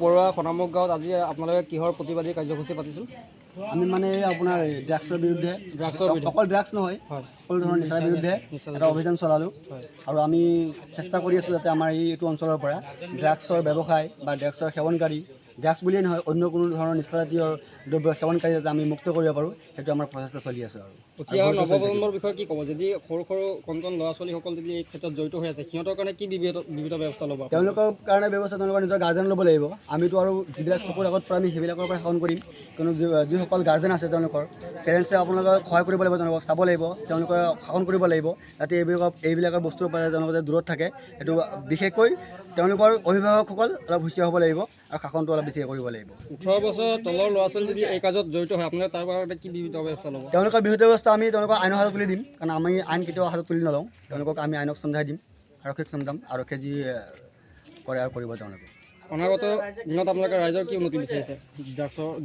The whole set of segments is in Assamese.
পৰুৱা খনামুখ গাঁৱত আজি আপোনালোকে কিহৰ প্ৰতিবাদী কাৰ্যসূচী পাতিছিল? আমি মানে আপোনাৰ ড্ৰাগছৰ বিৰুদ্ধে অকল ড্ৰাগছ নহয় সকলো ধৰণৰ নিচাৰ বিৰুদ্ধে এটা অভিযান চলালোঁ আৰু আমি চেষ্টা কৰি আছোঁ যাতে আমাৰ এইটো অঞ্চলৰ পৰা ড্ৰাগছৰ ব্যৱসায় বা ড্ৰাগছৰ সেৱনকাৰী ড্ৰাগছ বুলিয়েই নহয় অন্য কোনো ধৰণৰ নিচাজাতীয় দ্ৰব্য সেৱনকাৰী যাতে আমি মুক্ত কৰিব পাৰোঁ সেইটো আমাৰ প্ৰচেষ্টা চলি আছে। আৰু উঠি অহা নৱপ্ৰজন্মৰ বিষয়ে কি ক'ব? যদি সৰু কণ ল'ৰা ছোৱালীসকল যদি এই ক্ষেত্ৰত জড়িত হৈ আছে সিহঁতৰ কাৰণে কি বিবিধ ব্যৱস্থা ল'ব? তেওঁলোকৰ কাৰণে ব্যৱস্থা তেওঁলোকৰ নিজৰ গাৰ্জেন ল'ব লাগিব। আমিতো আৰু যিবিলাক চকুৰ আগত পৰা আমি সেইবিলাকৰ পৰা সেৱন কৰিম, কিন্তু যিসকল গাৰ্জেন আছে তেওঁলোকৰ পেৰেণ্টছে আপোনালোকক সহায় কৰিব লাগিব, তেওঁলোকক চাব লাগিব, তেওঁলোকে শাসন কৰিব লাগিব যাতে এইবিলাকৰ বস্তুৰ পৰা তেওঁলোকে দূৰত থাকে। সেইটো বিশেষকৈ তেওঁলোকৰ অভিভাৱকসকল অলপ হুঁচিয়াৰ হ'ব লাগিব আৰু শাসনটো অলপ বেছিকৈ কৰিব লাগিব। 18 বছৰ তলৰ ল'ৰা ছোৱালী যদি এই কাজত জড়িত হয় আপোনালোকে তাৰ বাবে কি বিবিধ ব্যৱস্থা ল'ব? তেওঁলোকৰ বিহিত ব্যৱস্থা আমি তেওঁলোকক আইনৰ হাতত তুলি দিম, কাৰণ আমি আইন কেতিয়াও হাতত তুলি নলওঁ। তেওঁলোকক আমি আইনক চমজাই দিম, আৰক্ষীক চমজাম, আৰক্ষীয়ে যি কৰে আৰু কৰিব তেওঁলোকে। অনাগত দিনত আপোনালোকে ৰাইজৰ কি উন্নতি বিচাৰিছে?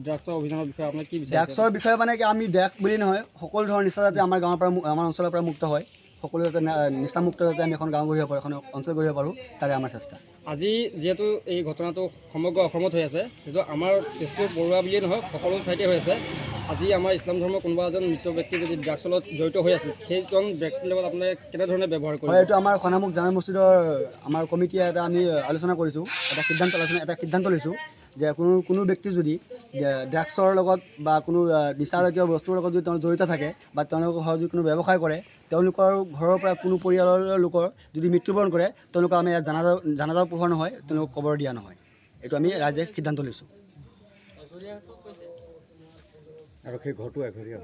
ড্ৰাগছৰ অভিযানৰ বিষয়ে আপোনাক কি বিচাৰিছে? ড্ৰাগছৰ বিষয়ে মানে কি আমি ড্ৰাগছ বুলি নহয় সকলো ধৰণৰ নিচা যাতে আমাৰ গাঁৱৰ পৰা আমাৰ অঞ্চলৰ পৰা মুক্ত হয়, সকলো যাতে নিচামুক্ত যাতে আমি এখন গাঁও গঢ়িব পাৰোঁ, এখন অঞ্চল গঢ়িব পাৰোঁ, তাৰে আমাৰ চেষ্টা। আজি যিহেতু এই ঘটনাটো সমগ্ৰ অসমত হৈ আছে, যিহেতু আমাৰ তেজপুৰ পৰুৱা বুলিয়েই নহয় সকলো ঠাইতে হৈ আছে, আজি আমাৰ ইছলাম ধৰ্মৰ কোনোবা এজন মৃত ব্যক্তি যদি ড্ৰাগছৰ লগত জড়িত হৈ আছে সেইজন ব্যক্তিৰ লগত আপোনালোকে কেনেধৰণে ব্যৱহাৰ কৰিব? হয়, এইটো আমাৰ খনামুখ জামে মছজিদৰ আমাৰ কমিটিয়ে আমি আলোচনা কৰিছোঁ, এটা সিদ্ধান্ত লৈছোঁ যে কোনো ব্যক্তি যদি ড্ৰাগছৰ লগত বা কোনো নিচাজাতীয় বস্তুৰ লগত যদি তেওঁ জড়িত থাকে বা তেওঁলোকৰ যদি কোনো ব্যৱসায় কৰে, তেওঁলোকৰ ঘৰৰ পৰা কোনো পৰিয়ালৰ লোকৰ যদি মৃত্যুবৰণ কৰে তেওঁলোকক আমি ইয়াত জানাজা পোহৰ নহয়, তেওঁলোকক কবৰ দিয়া নহয়। এইটো আমি ৰাইজে সিদ্ধান্ত লৈছোঁ। আৰু সেই ঘৰটো এঘৰীয়া